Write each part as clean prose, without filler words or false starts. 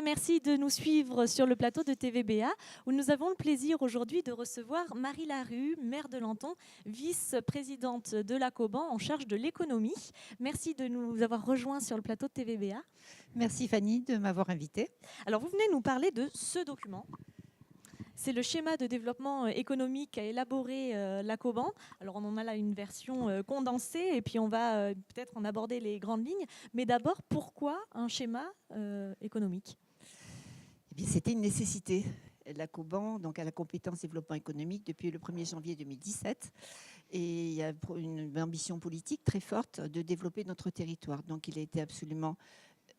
et merci de nous suivre sur le plateau de TVBA où nous avons le plaisir aujourd'hui de recevoir Marie Larue, maire de Lenton, vice-présidente de l'ACOBAN en charge de l'économie. Merci de nous avoir rejoints sur le plateau de TVBA. Merci Fanny de m'avoir invitée. Alors vous venez nous parler de ce document. C'est le schéma de développement économique qu'a élaboré l'ACOBAN. Alors on en a là une version condensée et puis on va peut-être en aborder les grandes lignes. Mais d'abord, pourquoi un schéma économique ? Eh bien, c'était une nécessité. L'ACOBAN, donc à la compétence développement économique depuis le 1er janvier 2017. Et il y a une ambition politique très forte de développer notre territoire. Donc il a été absolument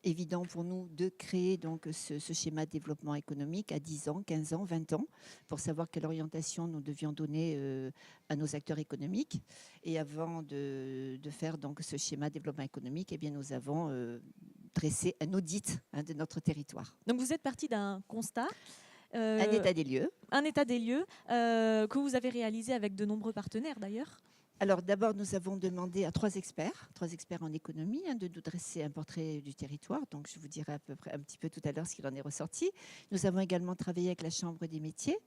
évident pour nous de créer donc ce schéma de développement économique à 10 ans, 15 ans, 20 ans, pour savoir quelle orientation nous devions donner à nos acteurs économiques. Et avant de faire donc ce schéma de développement économique, eh bien, nous avons dressé un audit de notre territoire. Donc vous êtes parti d'un constat. Un état des lieux. Un état des lieux que vous avez réalisé avec de nombreux partenaires d'ailleurs. Alors d'abord, nous avons demandé à trois experts en économie, de nous dresser un portrait du territoire. Donc je vous dirai à peu près un petit peu tout à l'heure ce qu'il en est ressorti. Nous avons également travaillé avec la Chambre des métiers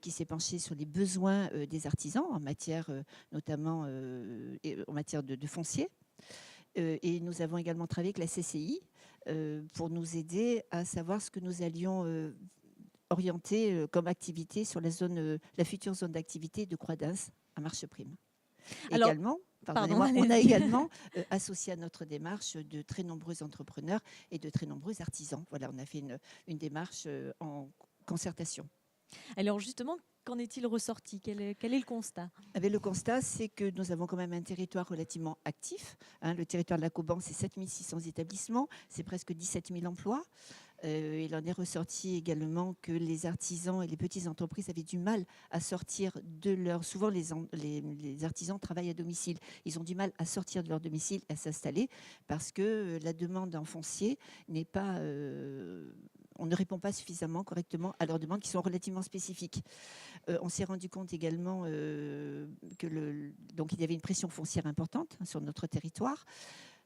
qui s'est penchée sur les besoins des artisans en matière notamment en matière de foncier. Et nous avons également travaillé avec la CCI pour nous aider à savoir ce que nous allions orienter comme activité sur la future zone d'activité de Croix-d'Ins à Marcheprime. Alors, également, on a également associé à notre démarche de très nombreux entrepreneurs et de très nombreux artisans. Voilà, on a fait une démarche en concertation. Alors justement, qu'en est-il ressorti ? Quel est le constat ? Le constat, c'est que nous avons quand même un territoire relativement actif. Le territoire de l'ACOBAN, c'est 7 600 établissements, c'est presque 17 000 emplois. Il en est ressorti également que les artisans et les petites entreprises avaient du mal à sortir de leur... Souvent, les artisans travaillent à domicile. Ils ont du mal à sortir de leur domicile et à s'installer parce que la demande en foncier n'est pas... on ne répond pas suffisamment correctement à leurs demandes qui sont relativement spécifiques. On s'est rendu compte également donc il y avait une pression foncière importante sur notre territoire.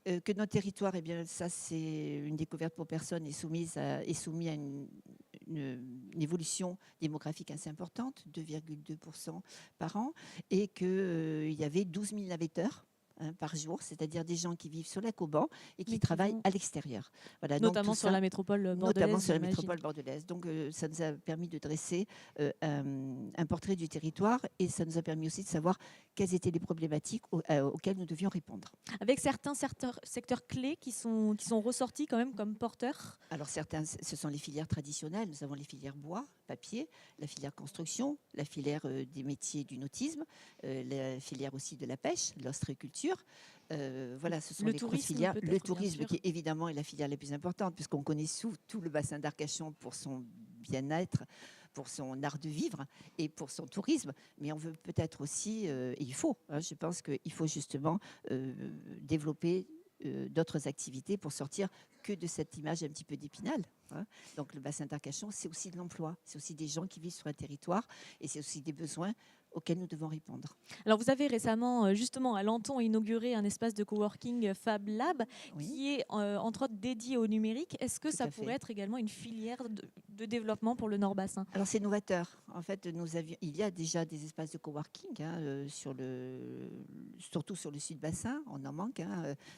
Que notre territoire, eh bien, ça c'est une découverte pour personne, est soumis à une évolution démographique assez importante, 2,2% par an, et qu'il y avait 12 000 navetteurs par jour, c'est-à-dire des gens qui vivent sur l'ACOBAN et qui travaillent à l'extérieur. Voilà, notamment sur la métropole bordelaise. Notamment sur la métropole bordelaise. Donc ça nous a permis de dresser un portrait du territoire et ça nous a permis aussi de savoir quelles étaient les problématiques auxquelles nous devions répondre. Avec certains secteurs clés qui sont ressortis quand même comme porteurs. Alors certains, ce sont les filières traditionnelles. Nous avons les filières bois, papier, la filière construction, la filière des métiers du nautisme, la filière aussi de la pêche, l'ostréiculture. Voilà, ce sont les grosses filières. Le tourisme, qui évidemment est la filière la plus importante, puisqu'on connaît tout le bassin d'Arcachon pour son bien-être, pour son art de vivre et pour son tourisme. Mais on veut peut-être aussi, et il faut, je pense qu'il faut justement développer d'autres activités pour sortir que de cette image un petit peu d'Épinal. Donc le bassin d'Arcachon, c'est aussi de l'emploi, c'est aussi des gens qui vivent sur un territoire et c'est aussi des besoins auxquels nous devons répondre. Alors vous avez récemment, justement, à Lenton, inauguré un espace de coworking Fab Lab qui est entre autres dédié au numérique. Est-ce que ça pourrait être également une filière de développement pour le Nord-Bassin ? Alors c'est novateur. En fait, il y a déjà des espaces de coworking surtout sur le Sud-Bassin. On en manque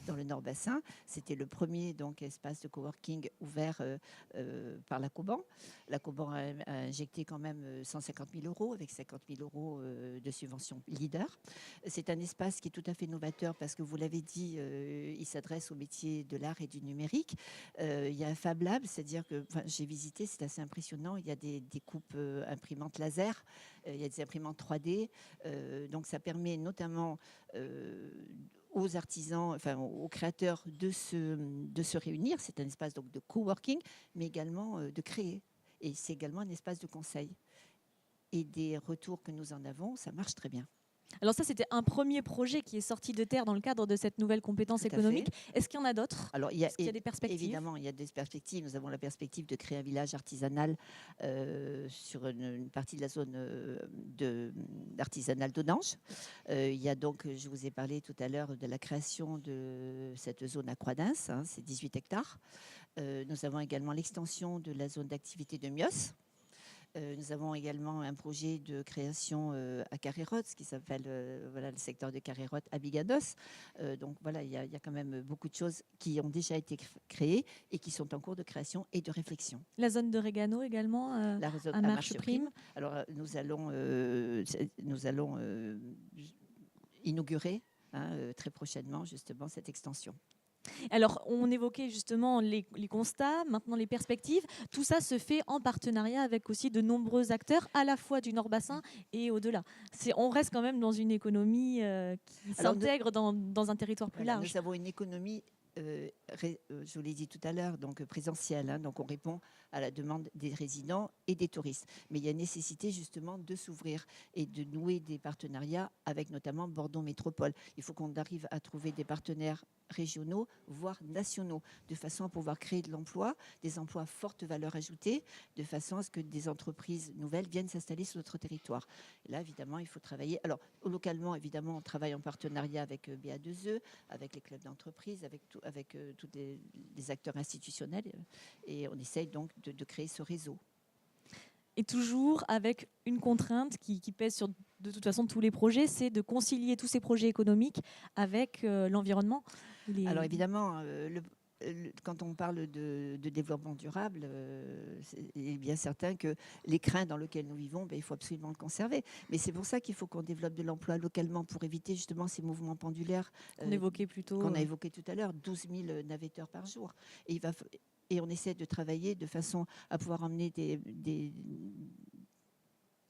dans le Nord-Bassin. C'était le premier donc, espace de coworking ouvert par l'ACOBAN. L'ACOBAN a injecté quand même 150 000 € avec 50 000 € de subvention leader. C'est un espace qui est tout à fait novateur parce que vous l'avez dit, il s'adresse aux métiers de l'art et du numérique. Il y a un Fab Lab, c'est-à-dire que j'ai visité, c'est assez impressionnant. Il y a des coupes imprimantes laser, il y a des imprimantes 3D. Donc ça permet notamment aux artisans, enfin aux créateurs de se réunir. C'est un espace donc de coworking, mais également de créer. Et c'est également un espace de conseil. Et des retours que nous en avons, ça marche très bien. Alors ça, c'était un premier projet qui est sorti de terre dans le cadre de cette nouvelle compétence Tout à économique. Est-ce qu'il y en a d'autres? Alors, Est-ce qu'il y a des perspectives? évidemment, il y a des perspectives. Nous avons la perspective de créer un village artisanal sur une partie de la zone artisanale d'Audange. Il y a donc, je vous ai parlé tout à l'heure de la création de cette zone à Croix-d'Ins, hein, c'est 18 hectares. Nous avons également l'extension de la zone d'activité de Mios. Nous avons également un projet de création à Carré-Roth, qui s'appelle voilà, le secteur de Carré-Roth à Bigados. Donc voilà, il y a quand même beaucoup de choses qui ont déjà été créées et qui sont en cours de création et de réflexion. La zone de Régano également, La zone à Marcheprime. Alors nous allons inaugurer très prochainement justement cette extension. Alors, on évoquait justement les constats, maintenant les perspectives. Tout ça se fait en partenariat avec aussi de nombreux acteurs, à la fois du Nord-Bassin et au-delà. On reste quand même dans une économie qui s'intègre dans un territoire plus large. Nous avons une économie, je vous l'ai dit tout à l'heure, donc présentielle. Hein, donc on répond à la demande des résidents et des touristes. Mais il y a nécessité justement de s'ouvrir et de nouer des partenariats avec notamment Bordeaux Métropole. Il faut qu'on arrive à trouver des partenaires régionaux, voire nationaux, de façon à pouvoir créer de l'emploi, des emplois à forte valeur ajoutée, de façon à ce que des entreprises nouvelles viennent s'installer sur notre territoire. Et là, évidemment, il faut travailler. Alors, localement, évidemment, on travaille en partenariat avec BA2E, avec les clubs d'entreprise, avec tous les acteurs institutionnels, et on essaye donc de créer ce réseau. Et toujours avec une contrainte qui pèse sur de toute façon tous les projets, c'est de concilier tous ces projets économiques avec l'environnement. Alors évidemment, quand on parle de développement durable, il est bien certain que les crins dans lesquels nous vivons, il faut absolument le conserver. Mais c'est pour ça qu'il faut qu'on développe de l'emploi localement pour éviter justement ces mouvements pendulaires qu'on évoquait plus tôt, qu'on a évoqué tout à l'heure, 12 000 navetteurs par jour. Et on essaie de travailler de façon à pouvoir emmener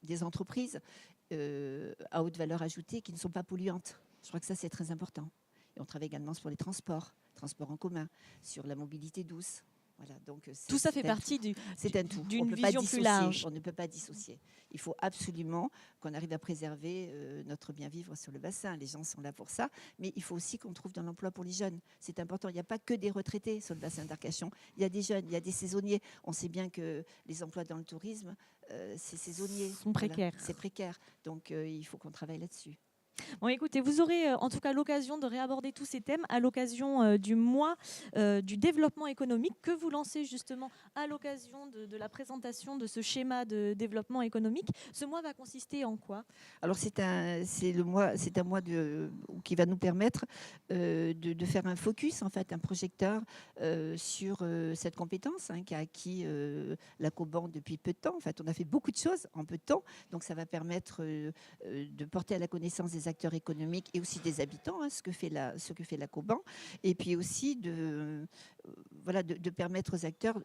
des entreprises à haute valeur ajoutée qui ne sont pas polluantes. Je crois que ça, c'est très important. Et on travaille également sur les transports en commun, sur la mobilité douce. Voilà, donc tout ça fait partie d'une vision plus large. On ne peut pas dissocier. Il faut absolument qu'on arrive à préserver notre bien-vivre sur le bassin. Les gens sont là pour ça. Mais il faut aussi qu'on trouve de l'emploi pour les jeunes. C'est important. Il n'y a pas que des retraités sur le bassin d'Arcachon. Il y a des jeunes, il y a des saisonniers. On sait bien que les emplois dans le tourisme, c'est saisonnier. Sont précaires. Voilà, c'est précaire. Donc il faut qu'on travaille là-dessus. Bon, écoutez, vous aurez en tout cas l'occasion de réaborder tous ces thèmes à l'occasion du mois du développement économique que vous lancez justement à l'occasion de la présentation de ce schéma de développement économique. Ce mois va consister en quoi? Alors c'est un mois qui va nous permettre de faire un focus, en fait, un projecteur sur cette compétence qu'a acquis la Coban depuis peu de temps. En fait, on a fait beaucoup de choses en peu de temps, donc ça va permettre de porter à la connaissance des acteurs économiques et aussi des habitants, ce que fait la Coban, et puis aussi de permettre aux acteurs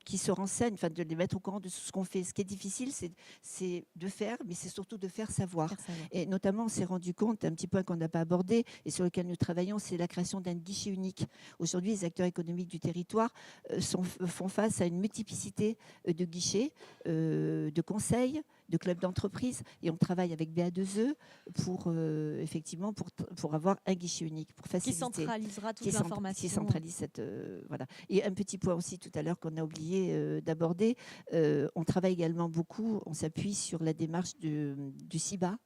qui se renseignent, enfin de les mettre au courant de ce qu'on fait. Ce qui est difficile, c'est de faire, mais c'est surtout de faire savoir. Et notamment, on s'est rendu compte, un petit point qu'on n'a pas abordé et sur lequel nous travaillons, c'est la création d'un guichet unique. Aujourd'hui, les acteurs économiques du territoire font face à une multiplicité de guichets, de conseils, de clubs d'entreprise, et on travaille avec BA2E pour effectivement pour avoir un guichet unique, pour faciliter. Qui centralisera toute l'information. Qui centralise cette voilà. Et un petit point aussi tout à l'heure qu'on a oublié d'aborder, on travaille également beaucoup, on s'appuie sur la démarche du CIBA.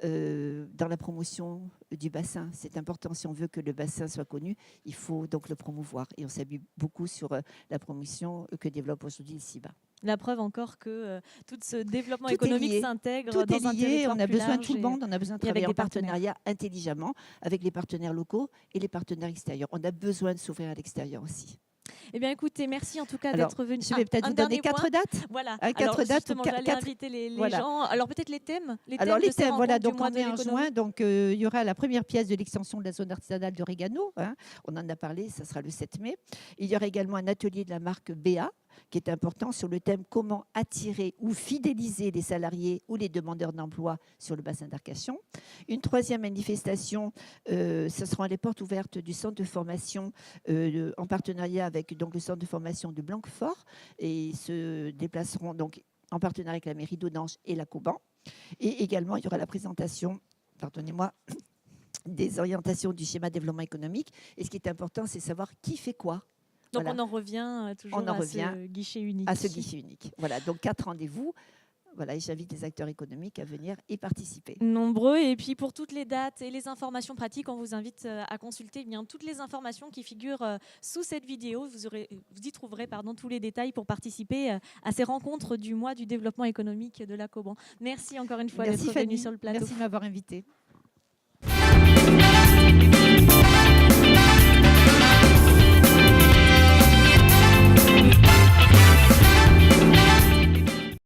Dans la promotion du bassin. C'est important, si on veut que le bassin soit connu, il faut donc le promouvoir. Et on s'appuie beaucoup sur la promotion que développe aujourd'hui le CIBA. La preuve encore que tout ce développement économique s'intègre dans un territoire on a plus besoin large de tout le monde, on a besoin de travailler en partenariat intelligemment avec les partenaires locaux et les partenaires extérieurs. On a besoin de s'ouvrir à l'extérieur aussi. Eh bien, écoutez, merci en tout cas d'être venu. Je vais peut-être vous donner 4 dates. Voilà. Alors, justement, j'allais inviter les gens. Alors, peut-être les thèmes. Les thèmes, voilà. Donc, on est en juin. Donc, il y aura la première pièce de l'extension de la zone artisanale de Régano. On en a parlé, ça sera le 7 mai. Il y aura également un atelier de la marque BA, qui est important, sur le thème comment attirer ou fidéliser les salariés ou les demandeurs d'emploi sur le bassin d'Arcachon. Une troisième manifestation, ce sera les portes ouvertes du centre de formation en partenariat avec donc, le centre de formation de Blanquefort, et se déplaceront donc en partenariat avec la mairie d'Audange et la Coban. Et également, il y aura la présentation, pardonnez-moi, des orientations du schéma de développement économique. Et ce qui est important, c'est savoir qui fait quoi. Donc Voilà. on en revient toujours On en à revient ce guichet unique. à ce guichet unique. Voilà, donc 4 rendez-vous. Voilà, et j'invite les acteurs économiques à venir y participer. Nombreux. Et puis pour toutes les dates et les informations pratiques, on vous invite à consulter bien toutes les informations qui figurent sous cette vidéo. Vous y trouverez tous les détails pour participer à ces rencontres du mois du développement économique de la Coban. Merci encore une fois d'être venu sur le plateau. Merci de m'avoir invité.